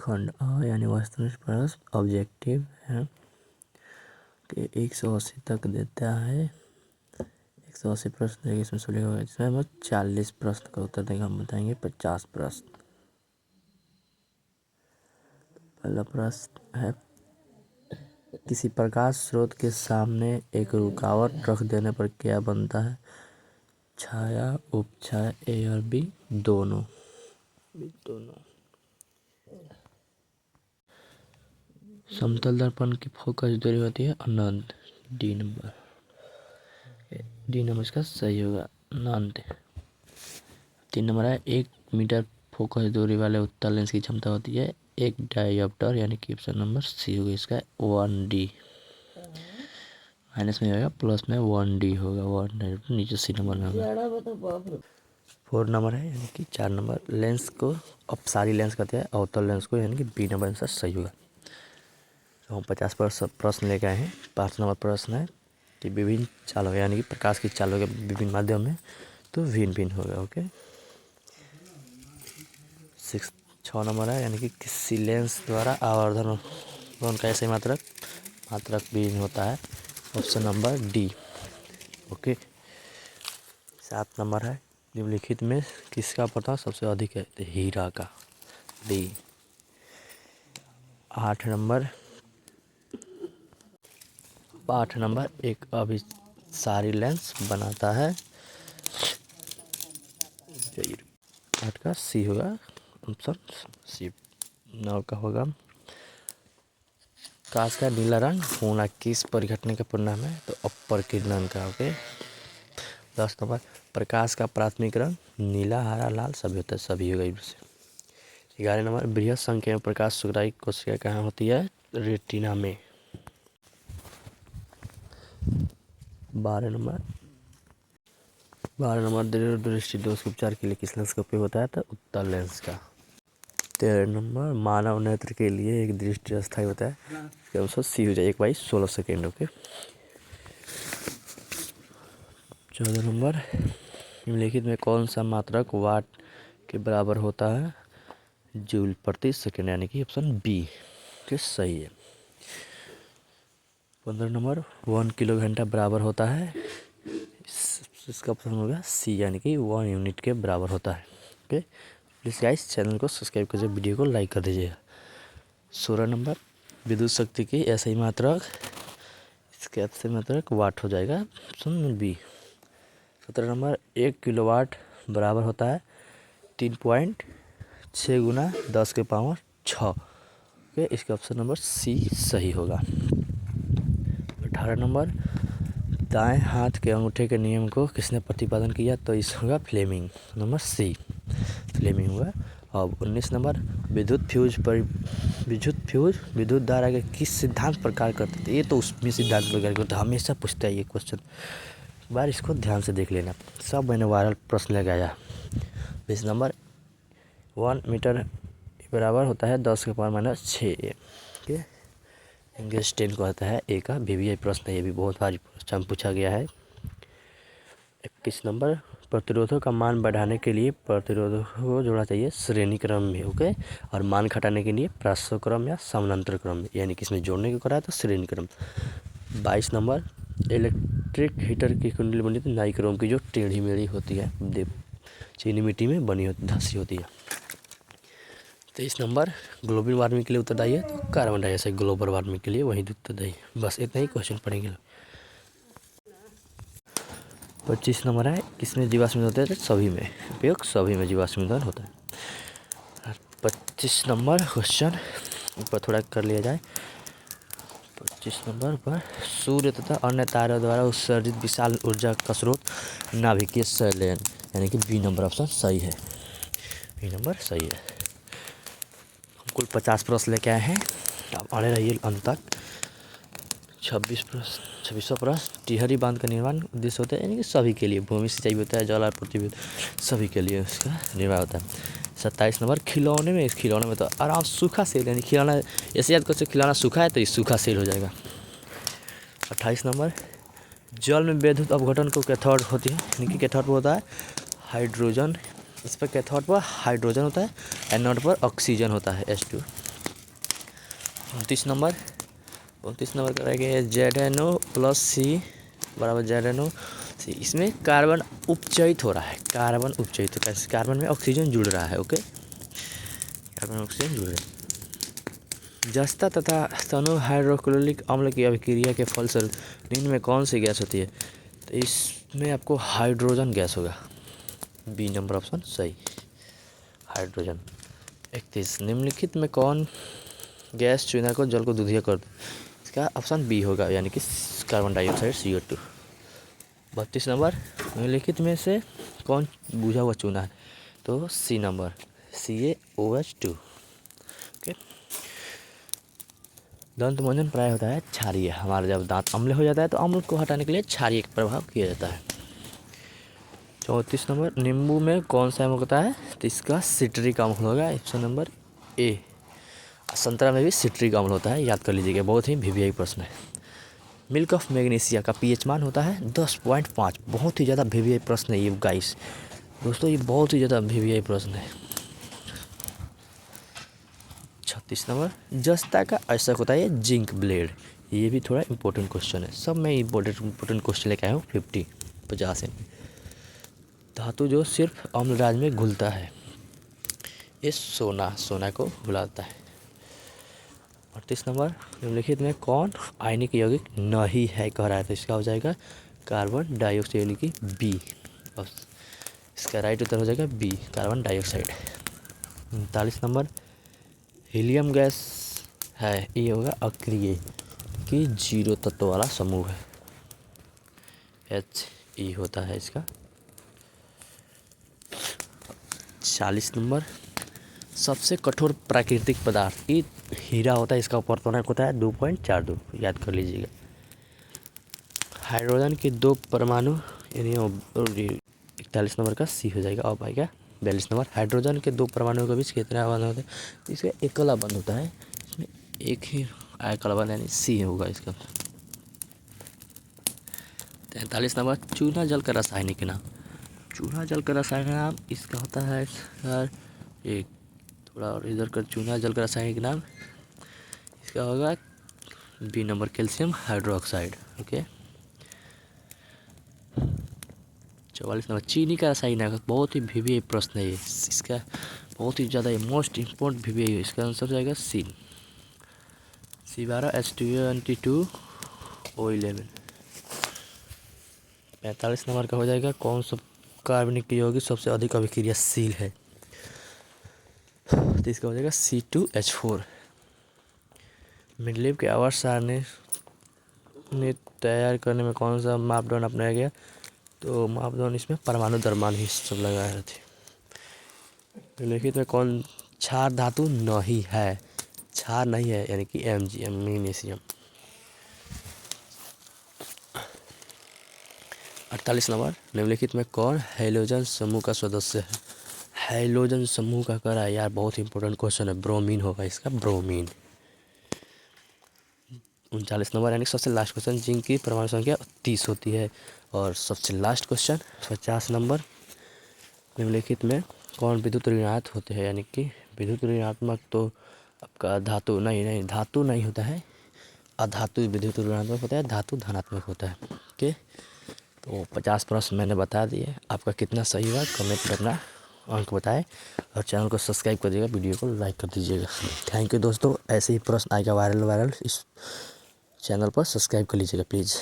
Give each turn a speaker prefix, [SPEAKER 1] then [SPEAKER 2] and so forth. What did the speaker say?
[SPEAKER 1] खंड यानी वस्तुनिष्ठ प्रश्न ऑब्जेक्टिव है कि 180 तक देता है। 180 प्रश्न देंगे, इसमें सुलेगा होगा, इसमें हम 40 प्रश्न का उत्तर देंगे। हम बताएंगे 50 प्रश्न। पहला प्रश्न है, किसी प्रकाश स्रोत के सामने एक रुकावट रख देने पर क्या बनता है? छाया, उपछाया, ए और बी दोनों। समतल दर्पण की फोकस दूरी होती है अनंत। डी नंबर इसका सही होगा, अनंत। 3 नंबर है, 1 मीटर फोकस दूरी वाले उत्तल लेंस की क्षमता होती है 1 डायोप्टर, यानी कि ऑप्शन नंबर सी होगा इसका 1D। माइनस में होगा, प्लस में 1D होगा, 1 डायोप्टर नीचे सी नंबर में होगा। 4 नंबर है, यानी कि 4 नंबर, लेंस को अपसारी लेंस कहते हैं अवतल लेंस को, यानी कि बी नंबर आंसर सही होगा। तो हम 50 प्रश्न लेके आए हैं। 5 नंबर प्रश्न है कि विभिन्न चालों यानी कि प्रकाश की चालों के विभिन्न माध्यम में तो भिन्न भिन्न होगा। ओके। 6 नंबर है, यानी कि किसी लेंस द्वारा आवर्धन का ऐसे मात्रक भिन्न होता है, option number D. Okay. 7 number है, निम्नलिखित में किसका प्रकाश सबसे अधिक है? तो हीरा का, डी। 8 नंबर, एक अभिसारी लेंस बनाता है, 8 का सी होगा, ऑप्शन सी। 9 का होगा, प्रकाश का नीला रंग होना किस परिघटना का परिणाम है? तो अपरकिरणन का। ओके। 10 नंबर, प्रकाश का प्राथमिक रंग नीला, हरा, लाल सभी होता है, सभी होगा इससे। 11 नंबर, बृहद संख्या में प्रकाश सुग्राही कोशिका कहाँ होती है? रेटिना में। 12 नंबर, दृष्टि दोष के उपचार के लिए किस लेंस का उपयोग होता है? तो उत्तल लेंस का। 13 नंबर, मानव नेत्र के लिए एक दृष्टि अस्थायी होता है, इसका आंसर सी हो जाए 1/16 सेकेंड। ओके। 14 नंबर, निम्नलिखित में कौन सा मात्रक वाट के बराबर होता है? जूल प्रति सेकेंड, यानी कि ऑप्शन बी के सही है। 15 नंबर, 1 किलो घंटा बराबर होता है, इसका ऑप्शन होगा सी, यानी कि 1 यूनिट के बराबर होता है। ओके। प्लीज़ गाइस चैनल को सब्सक्राइब कीजिए, वीडियो को लाइक कर दीजिएगा। 16 नंबर, विद्युत शक्ति की ऐसा ही मात्रक, इसके ऐसे मात्रक वाट हो जाएगा, ऑप्शन बी। 17 नंबर, 1 किलोवाट बराबर होता है 3.6 गुना 10 के पावर 6। ओके, इसका ऑप्शन नंबर सी सही होगा। 18 नंबर, दाएं हाथ के अंगूठे के नियम को किसने प्रतिपादन किया? तो इस होगा फ्लेमिंग, नंबर सी फ्लेमिंग होगा। अब 19 नंबर, विद्युत धारा के किस सिद्धांत पर कार्य करते थे? ये तो उसमें सिद्धांत पर कार्य करते, हमेशा पूछता है ये क्वेश्चन, बार इसको ध्यान से देख लेना, सब मैंने वायरल प्रश्न लगाया। 20 नंबर, 1 मीटर बराबर होता है 10 के पावर -6। ओके, एंगस्टीन को आता है ए का VVI प्रश्न है, ये भी बहुत भारी प्रश्न पूछा गया है। 21 नंबर, प्रतिरोधों का मान बढ़ाने के लिए प्रतिरोधों को जोड़ना चाहिए श्रेणी क्रम में। ओके, और मान घटाने के लिए प्रासव क्रम या समानांतर क्रम में, यानी कि इसमें जोड़ने को करा तो श्रेणी क्रम। 22 नंबर, इलेक्ट्रिक हीटर की कुंडली बनी थी नाइक्रोम की, जो टेढ़ी मेढ़ी होती है, चीनी मिट्टी में बनी होती, धसी होती है। 23 नंबर, ग्लोबल वार्मिंग के लिए उत्तरदायी है तो कार्बन डाइऑक्साइड, ग्लोबल वार्मिंग के लिए वही उत्तरदायी। बस इतना ही क्वेश्चन पढ़ेंगे। 25 नंबर है, किसमें जीवाश्म ईंधन होता है? सभी में, उपयोग सभी में जीवाश्म ईंधन होता है। 25 नंबर क्वेश्चन ऊपर थोड़ा कर लिया जाए। 25 नंबर पर, सूर्य तथा अन्य तारों द्वारा उत्सर्जित विशाल ऊर्जा का स्रोत नाभिकीय संलयन, यानी कि बी नंबर ऑप्शन सही है, बी नंबर सही है। हम कुल 50 प्रश्न लेके आए हैं, अब अड़े रहिए अंत तक। 26वां प्रश्न, टिहरी बांध का निर्माण उद्देश्य होता है, यानी कि सभी के लिए, भूमि सिंचाई होता है, जल आपूर्ति सभी के लिए उसका निर्माण होता है। 27 नंबर, खिलौने में तो आराम सूखा सेल, यानी खिलौना ऐसे याद कर, खिलौना सूखा है तो ये सूखा सेल हो जाएगा। 28 नंबर, जल में विद्युत अपघटन को कैथोड होती है, यानी कि कैथोड पर होता है हाइड्रोजन, इस पर कैथोड पर हाइड्रोजन होता है, एनोड पर ऑक्सीजन होता है H2। 29 नंबर 29 नंबर करेंगे ZnO प्लस सी बराबर ZnO सी। इसमें कार्बन उपचयित हो रहा है, कार्बन उपचयित होता है, कार्बन में ऑक्सीजन जुड़ रहा है। ओके, कार्बन ऑक्सीजन जुड़ रहा है। जस्ता तथा तनु हाइड्रोक्लोरिक अम्ल की अभिक्रिया के फलस्वरूप निम्न में कौन सी गैस होती है? तो इसमें आपको हाइड्रोजन गैस होगा, बी नंबर ऑप्शन सही, हाइड्रोजन। 31 निम्नलिखित में कौन गैस चुना को जल को दूधिया कर दे? इसका ऑप्शन बी होगा, यानी कि कार्बन डाइऑक्साइड CO2। 32 नंबर निम्नलिखित में से कौन बुझा हुआ चूना है? तो सी नंबर CaOH2। ओके, दंत मंजन प्राय होता है क्षारीय। हमारा जब दांत अम्ल हो जाता है तो अम्ल को हटाने के लिए क्षारीय का प्रभाव किया जाता है। 34 नंबर नींबू में कौन सा अम्ल होता है? तो इसका सिट्रिक अम्ल होगा, ऑप्शन नंबर ए। संतरा में भी सिट्रिक अम्ल होता है, याद कर लीजिएगा, बहुत ही VVI प्रश्न है। मिल्क ऑफ मैग्नीशिया का pH मान होता है 10.5। बहुत ही ज़्यादा VVI प्रश्न है ये गाइस, दोस्तों ये बहुत ही ज़्यादा VVI प्रश्न है। 36 नंबर जस्ता का ऐसा होता है जिंक ब्लेड। ये भी थोड़ा इंपॉर्टेंट क्वेश्चन है, सब में इंपॉर्टेंट क्वेश्चन लेके आया हूँ। 50 है। धातु जो सिर्फ अम्ल राज में घुलता है, ये सोना को घुलाता है। 38 नंबर निम्नलिखित में कौन आयनिक यौगिक नहीं है कह रहा है? तो इसका हो जाएगा कार्बन डाइऑक्साइड, यानी कि बी। इसका राइट उत्तर हो जाएगा B, carbon dioxide. 39 number helium gas है, ये होगा अक्रिय कि 0 तत्व वाला समूह है, He होता है इसका। 40 नंबर सबसे कठोर प्राकृतिक पदार्थ, ये हीरा होता है, इसका अपर्तनांक होता है 2.42, याद कर लीजिएगा। हाइड्रोजन के 2 परमाणु, यानी 41 नंबर का सी हो जाएगा। अब आएगा 42 नंबर हाइड्रोजन के 2 परमाणुओं के बीच कितना बंध होता है? इसका एकला बंध होता है, इसमें एक ही एकला बंध, यानी सी होगा इसका। 43 नंबर चूना जल का रासायनिक नाम। चूना जल का रासायनिक नाम इसका होता है सर, एक थोड़ा और इधर कर, चूना जल का रासायनिक नाम इसका होगा B number calcium hydroxide. Okay, 44 number चीनी का रासायनिक नाम, बहुत ही VVI प्रश्न है ये, इसका बहुत ही ज़्यादा मोस्ट इम्पोर्टेंट VVI है। इसका आंसर जाएगा C12H2O11। 45 नंबर का हो जाएगा कौन सा कार्बनिक यौगिक सबसे अधिक अभिक्रियाशील है? तो इसका हो जाएगा C2H4। मेंडलीव के आवर्त सारणी ने तैयार करने में कौन सा मापदंड अपनाया गया? तो मापदंड इसमें परमाणु द्रव्यमान ही सब लगाए थे। निम्नलिखित में कौन क्षार धातु नहीं है? क्षार नहीं है, यानी कि Mg मैग्नीशियम। 48 नंबर निम्नलिखित में कौन हैलोजन समूह का सदस्य है? हैलोजन समूह का कह रहा है यार, बहुत इंपॉर्टेंट क्वेश्चन है, ब्रोमीन होगा इसका, ब्रोमीन। 39 नंबर यानी सबसे लास्ट क्वेश्चन, जिंक की परमाणु संख्या 30 होती है। और सबसे लास्ट क्वेश्चन 50 नंबर निम्नलिखित में कौन विद्युत ऋणात्मक होते हैं? यानी कि विद्युत ऋणात्मक तो आपका धातु नहीं धातु नहीं होता है, अधातु विद्युत ऋणात्मक होता है, धातु धनात्मक होता है। ओके, तो 50 प्रश्न मैंने बता दिए, आपका कितना सही हुआ कमेंट करना, अंक बताएं, और चैनल को सब्सक्राइब कर दीजिएगा, वीडियो को लाइक कर दीजिएगा। थैंक यू दोस्तों, ऐसे ही प्रश्न आएगा वायरल इस चैनल पर, सब्सक्राइब कर लीजिएगा प्लीज़।